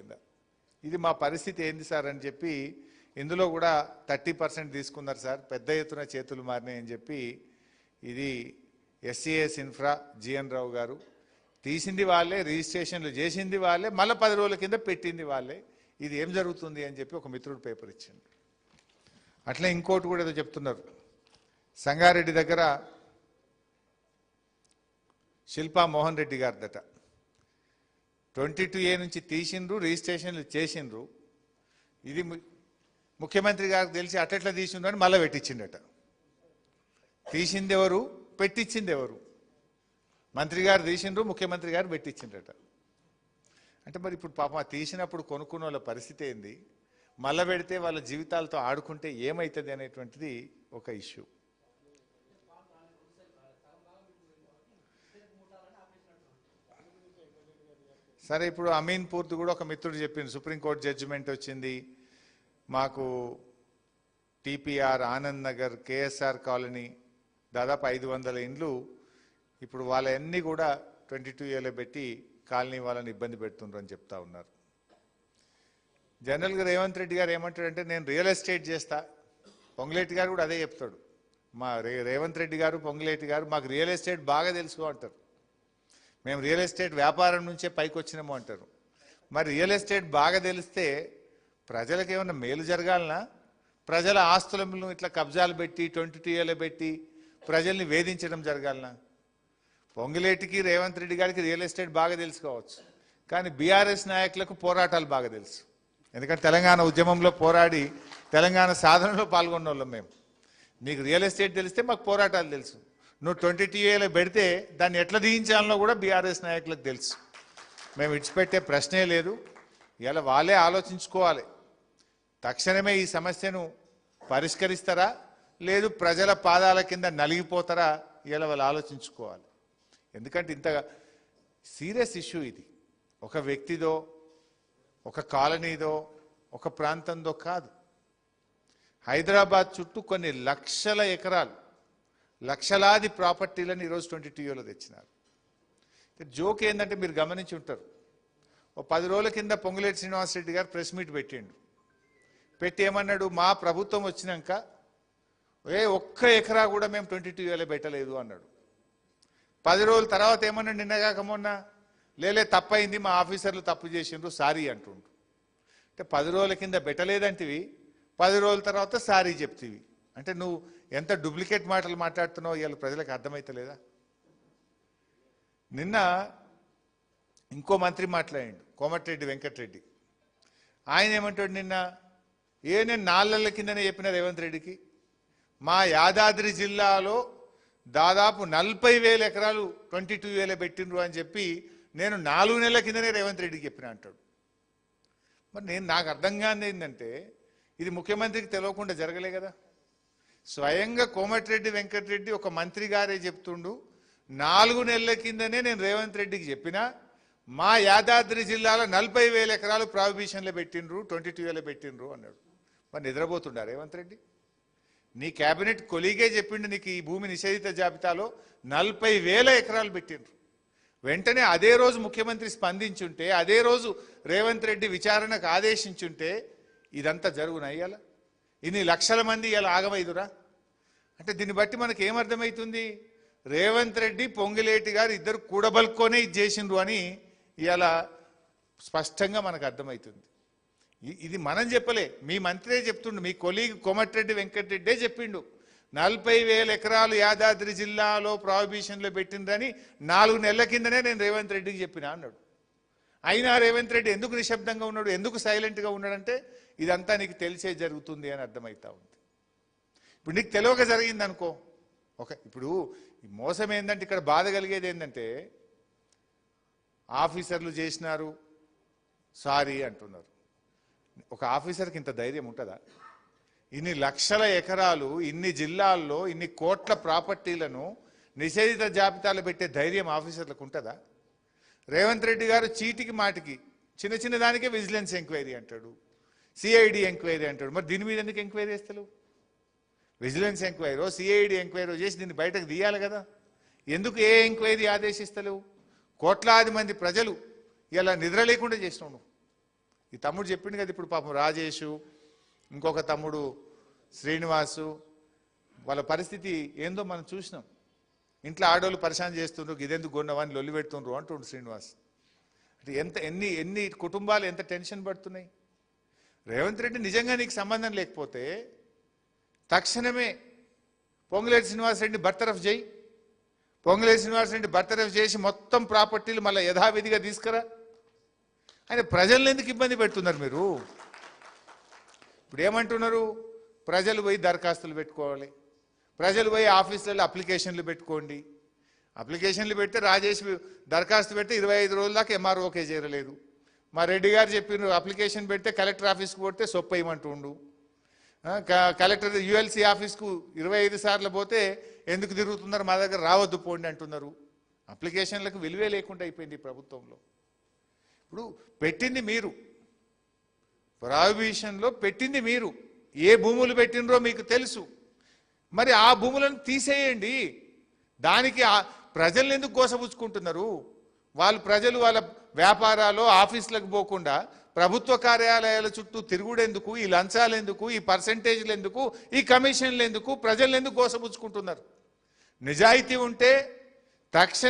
కింద. ఇది మా పరిస్థితి ఏంది సార్ అని చెప్పి ఇందులో కూడా 30% తీసుకున్నారు సార్, పెద్ద ఎత్తున చేతులు మారినాయి అని చెప్పి. ఇది SCS ఇన్ఫ్రా GN రావు గారు తీసింది వాళ్ళే, రిజిస్ట్రేషన్లు చేసింది వాళ్ళే, మళ్ళీ 10 రోజుల కింద పెట్టింది వాళ్ళే. ఇది ఏం జరుగుతుంది అని చెప్పి ఒక మిత్రుడు పేపర్ ఇచ్చిండు. అట్లా ఇంకోటి కూడా ఏదో చెప్తున్నారు, సంగారెడ్డి దగ్గర శిల్పా మోహన్ రెడ్డి గారిదట 22A నుంచి తీసిండ్రు, రిజిస్ట్రేషన్లు చేసిండ్రు. ఇది ముఖ్యమంత్రి గారికి తెలిసి అట్లా తీసిండ్రు అని మళ్ళీ పెట్టించిండట. తీసింది ఎవరు, పెట్టించింది ఎవరు? మంత్రి గారు తీసిండ్రు, ముఖ్యమంత్రి గారు పెట్టించిండట. అంటే మరి ఇప్పుడు పాపం తీసినప్పుడు కొనుక్కున్న వాళ్ళ పరిస్థితి ఏంది, మళ్ళీ పెడితే వాళ్ళ జీవితాలతో ఆడుకుంటే ఏమవుతుంది అనేటువంటిది ఒక ఇష్యూ. సరే, ఇప్పుడు అమీన్పూర్ది కూడా ఒక మిత్రుడు చెప్పింది, సుప్రీంకోర్టు జడ్జిమెంట్ వచ్చింది మాకు, TPR, Anand Nagar, KSR colony దాదాపు 500 ఇండ్లు ఇప్పుడు వాళ్ళన్నీ కూడా 22Aలో పెట్టి కాలనీ వాళ్ళని ఇబ్బంది పెడుతుండ్రు అని చెప్తా ఉన్నారు. జనరల్గా రేవంత్ రెడ్డి గారు ఏమంటాడంటే నేను రియల్ ఎస్టేట్ చేస్తా, పొంగులేటి గారు కూడా అదే చెప్తాడు. మా రేవంత్ రెడ్డి గారు, పొంగులేటి గారు మాకు రియల్ ఎస్టేట్ బాగా తెలుసు అంటారు. మేము రియల్ ఎస్టేట్ వ్యాపారం నుంచే పైకి వచ్చినాము అంటారు. మరి రియల్ ఎస్టేట్ బాగా తెలిస్తే ప్రజలకు ఏమన్నా మేలు జరగాలనా? ప్రజల ఆస్తులను ఇట్లా కబ్జాలు పెట్టి 22Aలో పెట్టి ప్రజల్ని వేధించడం జరగాలనా? పొంగులేటికి, రేవంత్ రెడ్డి గారికి రియల్ ఎస్టేట్ బాగా తెలుసుకోవచ్చు, కానీ BRS నాయకులకు పోరాటాలు బాగా తెలుసు. ఎందుకంటే తెలంగాణ ఉద్యమంలో పోరాడి తెలంగాణ సాధనలో పాల్గొన్న వాళ్ళం మేము. నీకు రియల్ ఎస్టేట్ తెలిస్తే మాకు పోరాటాలు తెలుసు. నువ్వు 22Aలో పెడితే దాన్ని ఎట్లా దించాలనో కూడా BRS నాయకులకు తెలుసు. మేము ఇడిచిపెట్టే ప్రశ్నే లేదు. ఇలా వాళ్ళే ఆలోచించుకోవాలి, తక్షణమే ఈ సమస్యను పరిష్కరిస్తారా లేదు ప్రజల పాదాల కింద నలిగిపోతారా, ఇలా వాళ్ళు ఆలోచించుకోవాలి. ఎందుకంటే ఇంత సీరియస్ ఇష్యూ ఇది. ఒక వ్యక్తిదో, ఒక కాలనీదో, ఒక ప్రాంతందో కాదు. హైదరాబాద్ చుట్టూ కొన్ని లక్షల ఎకరాలు, లక్షలాది ప్రాపర్టీలను ఈరోజు 22Aలో తెచ్చినారు. జోక్ ఏంటంటే మీరు గమనించి ఉంటారు, ఓ 10 రోజుల కింద పొంగులేటి శ్రీనివాసరెడ్డి గారు ప్రెస్ మీట్ పెట్టిండు. పెట్టి ఏమన్నాడు, మా ప్రభుత్వం వచ్చినాక ఒక్క ఎకరా కూడా మేము 22Aలో పెట్టలేదు అన్నాడు. 10 రోజుల తర్వాత ఏమన్నాడు, నిన్నగాక మొన్న లేలే తప్పైంది, మా ఆఫీసర్లు తప్పు చేసిండ్రు, సారీ అంటుండ్రు. అంటే 10 రోజుల కింద పెట్టలేదంటివి, 10 రోజుల తర్వాత సారీ చెప్తివి. అంటే నువ్వు ఎంత డూప్లికేట్ మాటలు మాట్లాడుతున్నావు ఇవాళ ప్రజలకు అర్థమైతలేదా? నిన్న ఇంకో మంత్రి మాట్లాడిండు, కోమటిరెడ్డి వెంకటరెడ్డి. ఆయన ఏమంటాడు నిన్న, నేను 4 నెలల కిందనే చెప్పిన రేవంత్ రెడ్డికి, మా యాదాద్రి జిల్లాలో దాదాపు 40,000 ఎకరాలు 22Aలో పెట్టిండ్రు అని చెప్పి నేను 4 నెలల కిందనే రేవంత్ రెడ్డికి చెప్పిన అంటాడు. మరి నాకు అర్థం కాని ఏంటంటే ఇది ముఖ్యమంత్రికి తెలియకుండా జరగలే కదా. స్వయంగా కోమటిరెడ్డి వెంకటరెడ్డి ఒక మంత్రి గారే చెప్తుండు, 4 నెలల కిందనే నేను రేవంత్ రెడ్డికి చెప్పిన మా యాదాద్రి జిల్లాలో 40,000 ఎకరాలు ప్రాహిబిషన్లో పెట్టిండ్రు, 22Aలో పెట్టిండ్రు అన్నాడు. మరి నిద్రపోతుండా రేవంత్ రెడ్డి? నీ క్యాబినెట్ కొలీగే చెప్పిండు నీకు ఈ భూమి నిషేధిత జాబితాలో 40,000 ఎకరాలు పెట్టిండ్రు. వెంటనే అదే రోజు ముఖ్యమంత్రి స్పందించుంటే, అదే రోజు రేవంత్ రెడ్డి విచారణకు ఆదేశించుంటే ఇదంతా జరుగునా? ఇవాళ ఇన్ని లక్షల మంది ఇలా ఆగమైదురా? అంటే దీన్ని బట్టి మనకి ఏమర్థమవుతుంది, రేవంత్ రెడ్డి, పొంగులేటి గారు ఇద్దరు కూడబలుకొనే ఇది చేసిండ్రు అని ఇవాళ స్పష్టంగా మనకు అర్థమవుతుంది. ఇది మనం చెప్పలే, మీ మంత్రే చెప్తుండు, మీ కొలీగ్ కోమటిరెడ్డి వెంకటరెడ్డే చెప్పిండు 40,000 ఎకరాలు యాదాద్రి జిల్లాలో ప్రాహిబిషన్లో పెట్టిండ్రని 4 నెలల కిందనే నేను రేవంత్ రెడ్డికి చెప్పిన అన్నాడు. అయినా రేవంత్ రెడ్డి ఎందుకు నిశ్శబ్దంగా ఉన్నాడు, ఎందుకు సైలెంట్గా ఉన్నాడంటే ఇదంతా నీకు తెలిసే జరుగుతుంది అని అర్థమవుతా ఉంది. ఇప్పుడు నీకు తెలియక జరిగింది అనుకో, ఇప్పుడు మోసం ఏంటంటే ఇక్కడ బాధ కలిగేది ఏంటంటే ఆఫీసర్లు చేసినారు సారీ అంటున్నారు. ఒక ఆఫీసర్కి ఇంత ధైర్యం ఉంటుందా? ఇన్ని లక్షల ఎకరాలు, ఇన్ని జిల్లాల్లో, ఇన్ని కోట్ల ప్రాపర్టీలను నిషేధిత జాబితాలో పెట్టే ధైర్యం ఆఫీసర్లకు ఉంటుందా? రేవంత్ రెడ్డి గారు చీటికి మాటికి చిన్న చిన్న దానికే విజిలెన్స్ ఎంక్వైరీ అంటాడు, CID ఎంక్వైరీ అంటాడు. మరి దీని మీద ఎందుకు ఎంక్వైరీ చేస్తలేవు? విజిలెన్స్ ఎంక్వైరీ, CID ఎంక్వైరీ చేసి దీన్ని బయటకు తీయాలి కదా. ఎందుకు ఏ ఎంక్వైరీ ఆదేశిస్తలేవు? కోట్లాది మంది ప్రజలు ఇలా నిద్ర లేకుండా చేసినావు. ఈ తమ్ముడు చెప్పిండు కదా ఇప్పుడు పాపం రాజేషు, ఇంకొక తమ్ముడు శ్రీనివాసు, వాళ్ళ పరిస్థితి ఏందో మనం చూసినాం. ఇంట్లో ఆడోళ్ళు పరిశాన్ చేస్తుండ్రు, ఇదెందుకు కొన్నవని లొల్లి పెడుతుండ్రు అంటుండ్రు శ్రీనివాస్. అంటే ఎన్ని కుటుంబాలు ఎంత టెన్షన్ పడుతున్నాయి. రేవంత్ రెడ్డి నిజంగా నీకు సంబంధం లేకపోతే తక్షణమే పొంగులేటి శ్రీనివాసరెడ్డి బర్తరఫ్ చేయి. పొంగులేటి శ్రీనివాసరెడ్డి బర్తరఫ్ చేసి మొత్తం ప్రాపర్టీలు మళ్ళీ యథావిధిగా తీసుకురా. ఆయన ప్రజలను ఎందుకు ఇబ్బంది పెడుతున్నారు మీరు? ఇప్పుడు ఏమంటున్నారు? ప్రజలు పోయి దరఖాస్తులు పెట్టుకోవాలి, ప్రజలు పోయి ఆఫీసులలో అప్లికేషన్లు పెట్టుకోండి. అప్లికేషన్లు పెడితే రాజేష్ దరఖాస్తు పెడితే 25 రోజుల దాకా ఎంఆర్ఓకే చేరలేదు. మా రెడ్డి గారు చెప్పిన అప్లికేషన్ పెడితే కలెక్టర్ ఆఫీస్కి పోతే సొప్పయ్యమంటుండు. కలెక్టర్ యుఎల్సి ఆఫీస్కు 25 సార్లు పోతే ఎందుకు తిరుగుతున్నారు, మా దగ్గర రావద్దు పోండి అంటున్నారు. అప్లికేషన్లకు విలువే లేకుండా అయిపోయింది ఈ ప్రభుత్వంలో. ఇప్పుడు పెట్టింది మీరు, ప్రాహిబిషన్లో పెట్టింది మీరు, ఏ భూములు పెట్టినరో మీకు తెలుసు. మరి ఆ భూములను తీసేయండి. దానికి ప్రజలను ఎందుకు గోసపుచ్చుకుంటున్నారు? ప్రజలు వాళ్ళ వ్యాపారాలు ఆఫీసులకు పోకుండా ప్రభుత్వ కార్యాలయాల చుట్టూ తిరుగుడెందుకు, ఈ లంచాలు ఎందుకు, ఈ పర్సెంటేజ్లు ఎందుకు, ఈ కమిషన్లు ఎందుకు, ప్రజలను ఎందుకు గోసపుచ్చుకుంటున్నారు? నిజాయితీ ఉంటే తక్షణ